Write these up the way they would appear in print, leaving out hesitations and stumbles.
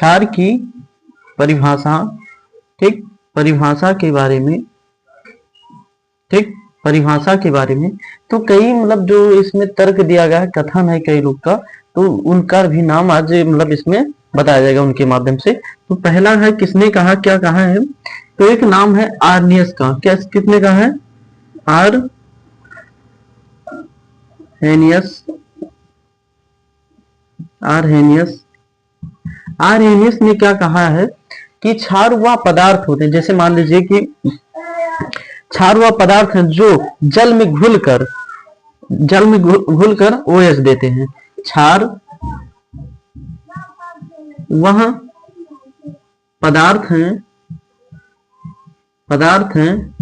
क्षार की परिभाषा, ठीक, परिभाषा के बारे में, ठीक, परिभाषा के बारे में। तो कई मतलब जो इसमें तर्क दिया गया है, कथन है कई लोग का, तो उनका भी नाम आज मतलब इसमें बताया जाएगा उनके माध्यम से। तो पहला है, किसने कहा, क्या कहा है, तो एक नाम है आर्नियस का। क्या, किसने कहा है, आरहेनियस, आरहेनियस ने क्या कहा है कि क्षार वह पदार्थ होते हैं, जैसे मान लीजिए कि क्षार वह पदार्थ हैं जो जल में घुलकर OH देते हैं। क्षार वह पदार्थ हैं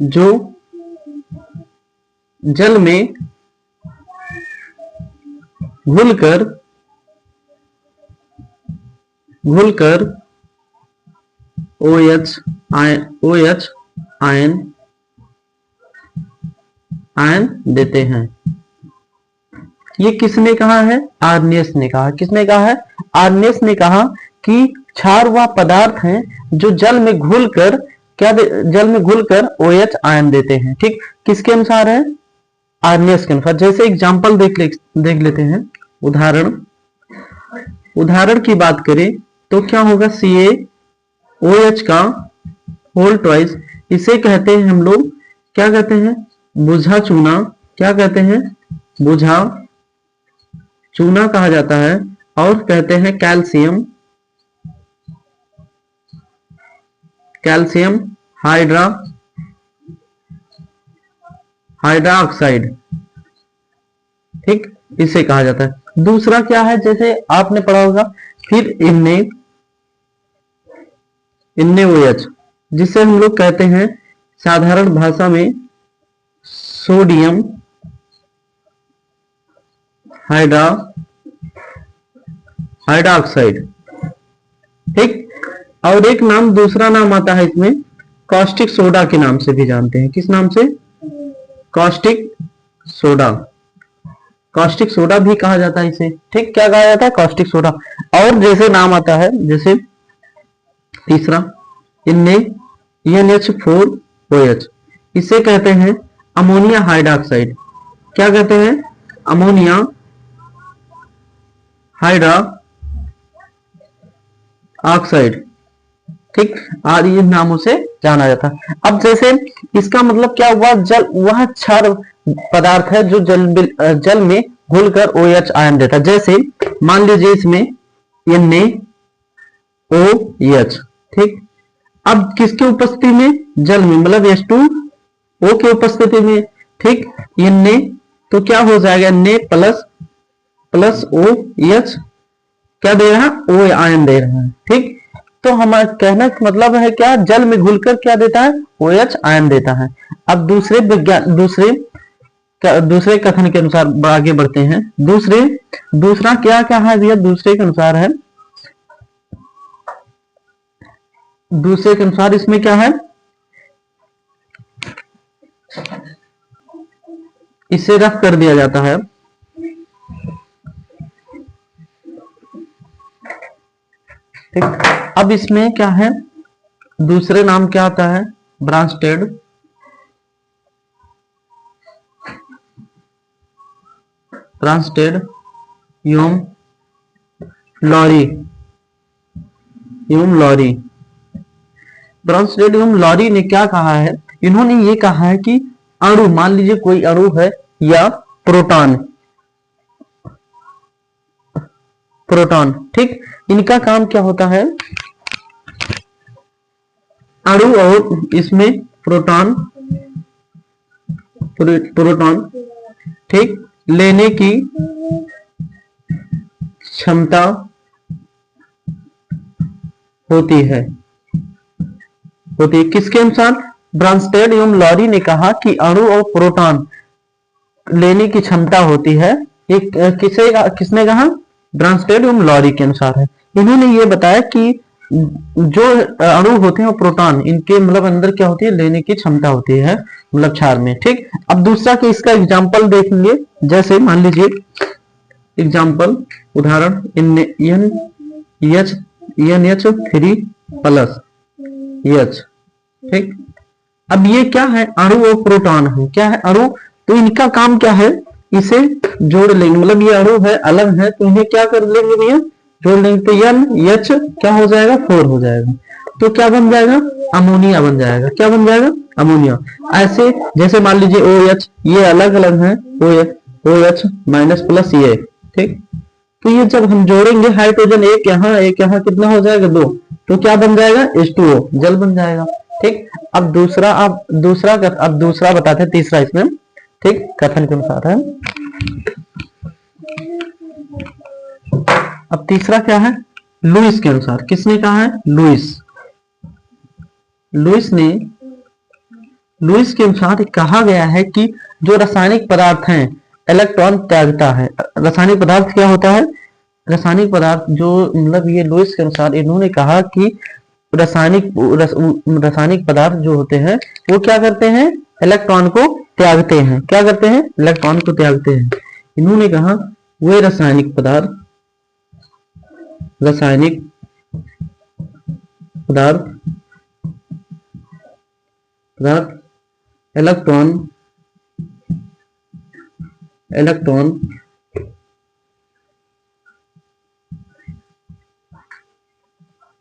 जो जल में घुलकर OH आयन देते हैं। ये किसने कहा है, आर्नियस ने कहा। किसने कहा है, आर्नियस ने कहा कि क्षार वह पदार्थ हैं जो जल में घुलकर OH आयन देते हैं। ठीक, किसके अनुसार है, आर्नियस के अनुसार। जैसे एग्जांपल देख लेते हैं, उदाहरण की बात करें तो क्या होगा, CaOH का होल ट्वाइस, इसे कहते हैं हम लोग, क्या कहते हैं, बुझा चूना। क्या कहते हैं, बुझा चूना कहा जाता है। और कहते हैं कैल्शियम हाइड्रोक्साइड, ठीक, इसे कहा जाता है। दूसरा क्या है, जैसे आपने पढ़ा होगा, फिर इनने OH, जिसे हम लोग कहते हैं साधारण भाषा में सोडियम हाइड्रोक्साइड, ठीक। और एक नाम, दूसरा नाम आता है इसमें कॉस्टिक सोडा के नाम से भी जानते हैं। किस नाम से, कॉस्टिक सोडा भी कहा जाता है इसे, ठीक। क्या कहा जाता है, कॉस्टिक सोडा। और जैसे नाम आता है, जैसे तीसरा NH4OH, इसे कहते हैं अमोनिया हाइड्रोक्साइड। क्या कहते हैं, अमोनिया हाइड्रोक्साइड, ठीक। और इन नामों से जाना जाता है। अब जैसे इसका मतलब क्या हुआ, वह क्षार पदार्थ है जो जल में घुलकर OH आयन देता है। जैसे मान लीजिए इसमें NaOH, ठीक। अब किसके उपस्थिति में, जल में, मतलब H2O की उपस्थिति में, ठीक। Na तो क्या हो जाएगा, Na प्लस OH क्या दे रहा है, O आयन दे रहा है, ठीक। तो हमारा कहना का मतलब है क्या, जल में घुलकर क्या देता है, OH आयन देता है। अब दूसरे कथन के अनुसार आगे बढ़ते हैं। दूसरा क्या कहा है, दूसरे के अनुसार है, दूसरे के अनुसार इसमें क्या है, इसे रफ कर दिया जाता है, ठीक। अब इसमें क्या है, दूसरे नाम क्या आता है, ब्रांस्टेड यूम लॉरी। ब्रांस्टेड यूम लॉरी ने क्या कहा है, इन्होंने ये कहा है कि अणु, मान लीजिए कोई अणु है या प्रोटॉन, ठीक। इनका काम क्या होता है, अणु और इसमें प्रोटॉन, ठीक, लेने की क्षमता होती है। किसके अनुसार, ब्रांस्टेड एवं लॉरी ने कहा कि अणु और प्रोटॉन लेने की क्षमता होती है। किसने कहा, ब्रांस्टेड एवं लॉरी के अनुसार है। इन्होंने ये बताया कि जो अणु होते हैं प्रोटॉन, इनके मतलब अंदर क्या होती है, लेने की क्षमता होती है, मतलब क्षार में, ठीक। अब दूसरा कि इसका एग्जांपल देखेंगे, जैसे मान लीजिए एग्जांपल, उदाहरण, NH3+ H, ठीक। अब ये क्या है, अणु और प्रोटॉन है, क्या है, अणु। तो इनका काम क्या है, इसे जोड़ लेंगे, मतलब ये अणु है, अलग है, तो इन्हें क्या कर लेंगे भैया, जोड़ लेंगे, तो NH क्या हो जाएगा, 4 हो जाएगा। तो क्या बन जाएगा, अमोनिया बन जाएगा। क्या बन जाएगा, अमोनिया। ऐसे जैसे मान लीजिए OH, ये अलग अलग है, OH माइनस+ ये, ठीक। तो ये जब हम जोड़ेंगे हाइड्रोजन, एक यहाँ कितना हो जाएगा, 2, तो क्या बन जाएगा, H2O, जल बन जाएगा, ठीक। अब दूसरा बताते हैं, तीसरा इसमें, ठीक, कथन के अनुसार है। अब तीसरा क्या है, लुईस के अनुसार, किसने कहा है, लुईस के अनुसार कहा गया है कि जो रासायनिक पदार्थ हैं इलेक्ट्रॉन त्यागता है। रासायनिक पदार्थ क्या होता है, रासायनिक पदार्थ जो, मतलब ये लुईस के अनुसार इन्होंने कहा कि रासायनिक पदार्थ जो होते हैं वो क्या करते हैं, इलेक्ट्रॉन को त्यागते हैं। क्या करते हैं, इलेक्ट्रॉन को त्यागते हैं। इन्होंने कहा वे रासायनिक पदार्थ इलेक्ट्रॉन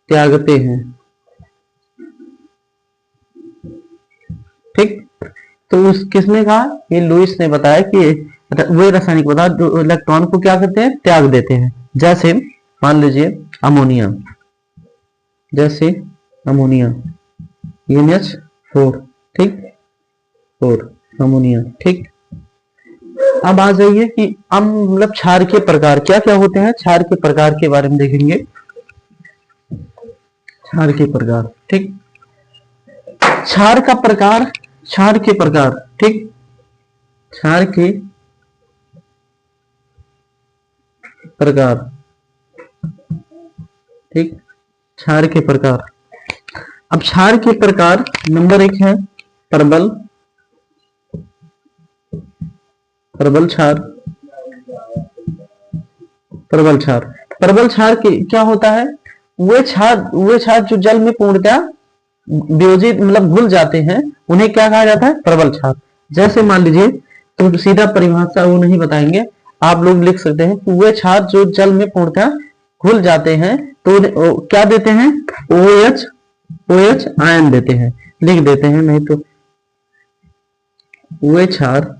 त्यागते हैं, ठीक। तो उस किसने कहा, ये लुईस ने बताया कि वे रासायनिक पदार्थ जो इलेक्ट्रॉन को क्या करते हैं, त्याग देते हैं। जैसे मान लीजिए अमोनिया, NH4, ठीक, 4 अमोनिया, ठीक। अब आ जाइए कि मतलब क्षार के प्रकार क्या क्या होते हैं, क्षार के प्रकार के बारे में देखेंगे। क्षार के प्रकार, ठीक, क्षार के प्रकार, ठीक, क्षार के प्रकार, ठीक, क्षार के प्रकार। अब क्षार के प्रकार नंबर 1 है प्रबल क्षार। प्रबल क्षार के क्या होता है, वे क्षार जो जल में पूर्णतः वियोजित, मतलब घुल जाते हैं, उन्हें क्या कहा जाता है, प्रबल क्षार। जैसे मान लीजिए, तो सीधा परिभाषा वो नहीं बताएंगे, आप लोग लिख सकते हैं कि वे क्षार जो जल में पूर्णतः घुल जाते हैं, तो क्या देते हैं, OH आयन देते हैं, लिख देते हैं, नहीं तो वे क्षार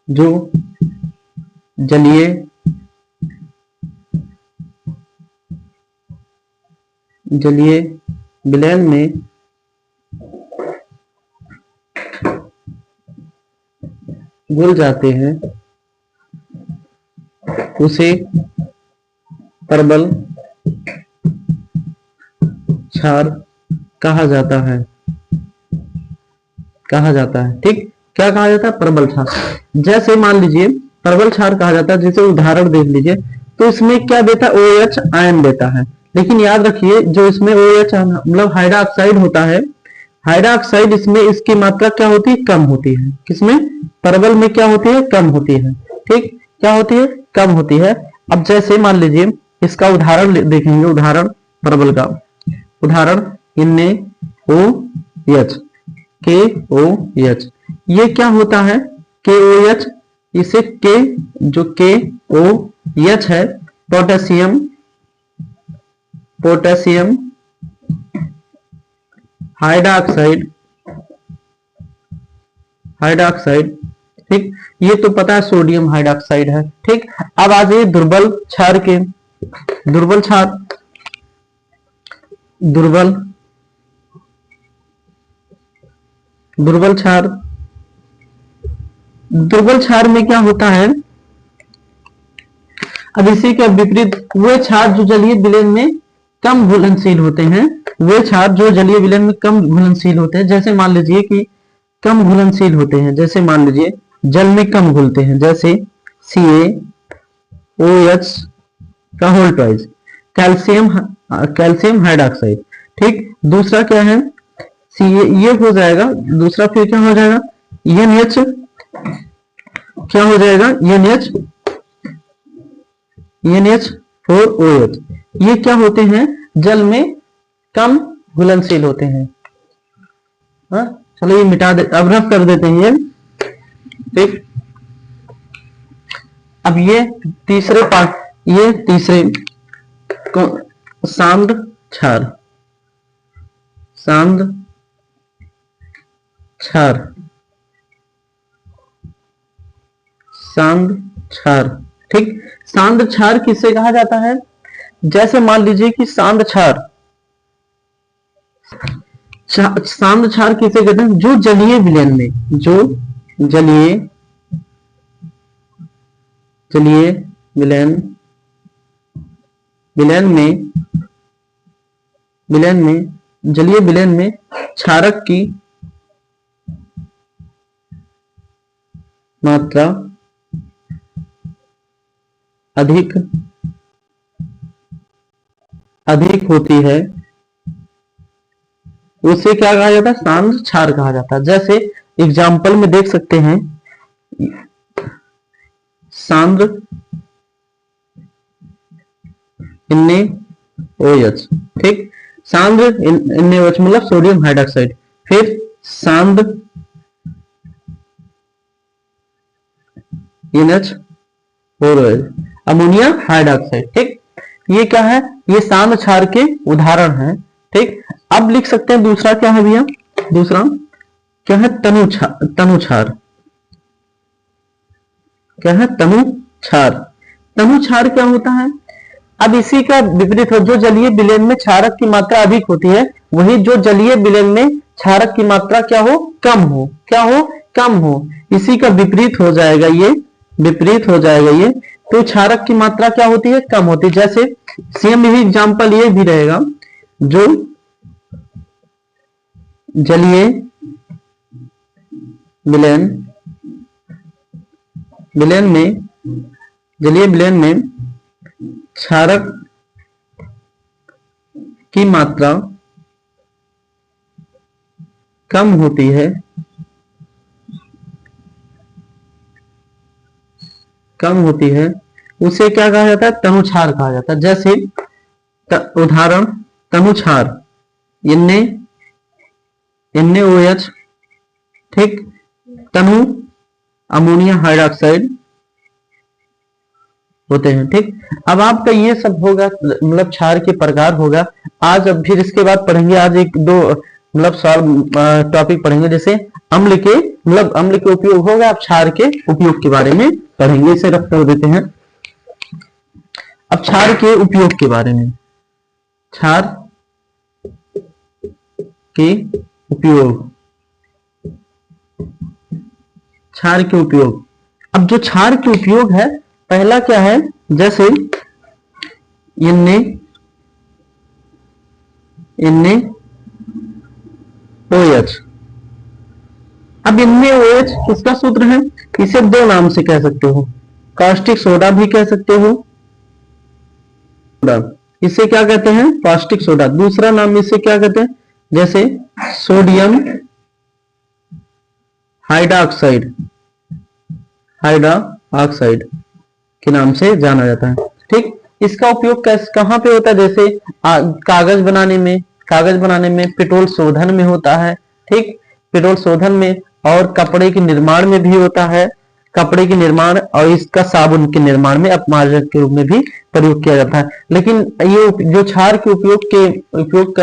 जो जलीय विलयन में घुल जाते हैं, उसे प्रबल क्षार कहा जाता है, ठीक। क्या कहा जाता है, प्रबल क्षार। जैसे मान लीजिए प्रबल क्षार कहा जाता है, जैसे उदाहरण देख लीजिए, तो इसमें क्या देता है, OH आयन देता है। लेकिन याद रखिए, जो इसमें OH मतलब हाइड्रोक्साइड होता है, हाइड्रोक्साइड इसमें इसकी मात्रा क्या होती है, कम होती है। किसमें, प्रबल में क्या होती है, कम होती है, ठीक, क्या होती है, कम होती है। अब जैसे मान लीजिए इसका उदाहरण देखेंगे, उदाहरण प्रबल का उदाहरण NaOH, KOH, ये क्या होता है, KOH, इसे K जो KOH है, पोटेशियम हाइड्रोक्साइड, ठीक। ये तो पता है सोडियम हाइड्रोक्साइड है, ठीक। अब आ जाइए दुर्बल क्षार के, दुर्बल क्षार में क्या होता है, अब इसी के विपरीत वे क्षार जो जलीय विलयन में कम घुलनशील होते हैं, जैसे मान लीजिए कि कम घुलनशील होते हैं, जैसे मान लीजिए जल में कम घुलते हैं, जैसे CaOH का होल ट्वाइस, कैल्शियम हाइड्रोक्साइड, ठीक। दूसरा क्या है, ये हो जाएगा, दूसरा फिर क्या हो जाएगा, NH क्या हो जाएगा, NH NH4OH। ये क्या होते हैं? जल में कम घुलनशील होते हैं। हाँ, चलो ये मिटा दे, अब रफ कर देते हैं ये। ठीक, अब ये तीसरे पार्ट, ये तीसरे सांद्र क्षार, सांद्र क्षार, सांद्र क्षार। ठीक, सांद्र क्षार किसे कहा जाता है? जैसे मान लीजिए कि सांद्र क्षार, सांद्र क्षार किसे कहते हैं? जो जलीय विलयन में, जो जलीय विलयन में जलीय विलयन में क्षारक की मात्रा अधिक होती है, उसे क्या कहा जाता है? सांद्र क्षार कहा जाता है। जैसे एग्जाम्पल में देख सकते हैं, सांद्र NaOH। ठीक, सांद्र NaOH मतलब सोडियम हाइड्रोक्साइड। फिर सांद्र NH4OH, अमोनिया हाइड्रोक्साइड। ठीक, ये क्या है? ये सांद्र क्षार के उदाहरण हैं। ठीक, अब लिख सकते हैं दूसरा क्या है भैया? दूसरा क्या है? तनु क्षार। क्या है? तनु क्षार। तनु क्षार क्या होता है? अब इसी का विपरीत हो, जो जलीय विलयन में क्षारक की मात्रा अधिक होती है, वही जो जलीय विलयन में क्षारक की मात्रा क्या हो? कम हो। क्या हो? कम हो। इसी का विपरीत हो जाएगा ये, विपरीत हो जाएगा ये। तो क्षारक की मात्रा क्या होती है? कम होती है। जैसे सेम भी एग्जाम्पल ये भी रहेगा, जो जलीय विलयन में क्षारक की मात्रा कम होती है, उसे क्या कहा जाता है? तनु क्षार कहा जाता है। जैसे उदाहरण, तनु क्षार NaOH। ठीक, तनु अमोनिया हाइड्रोक्साइड होते हैं। ठीक, अब आपका ये सब होगा, मतलब क्षार के प्रकार होगा। आज अब फिर इसके बाद पढ़ेंगे, आज एक दो मतलब सवाल टॉपिक पढ़ेंगे, जैसे अम्ल के उपयोग होगा। आप क्षार के उपयोग के बारे में पढ़ेंगे। इसे रख कर देते हैं। अब क्षार के उपयोग के बारे में, क्षार के उपयोग, क्षार के उपयोग। अब जो क्षार के उपयोग है, पहला क्या है? जैसे NaOH। अब NaOH किसका सूत्र है? इसे दो नाम से कह सकते हो, कास्टिक सोडा भी कह सकते हो। इसे क्या कहते हैं? Caustic soda. दूसरा नाम इसे क्या कहते हैं? जैसे सोडियम हाइड्रोक्साइड के नाम से जाना जाता है। ठीक, इसका उपयोग कहां पे होता है? जैसे कागज बनाने में, पेट्रोल शोधन में होता है। ठीक, पेट्रोल शोधन में, और कपड़े के निर्माण में भी होता है। कपड़े के निर्माण और इसका साबुन के निर्माण में अपमार्जक के रूप में भी प्रयोग किया जाता है। लेकिन ये जो क्षार के उपयोग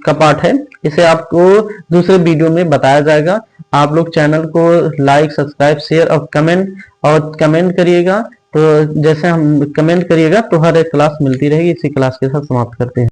का पाठ है, इसे आपको दूसरे वीडियो में बताया जाएगा। आप लोग चैनल को लाइक, सब्सक्राइब, शेयर और कमेंट करिएगा। तो जैसे हम कमेंट करिएगा तो हर एक क्लास मिलती रहेगी। इसी क्लास के साथ समाप्त करते हैं।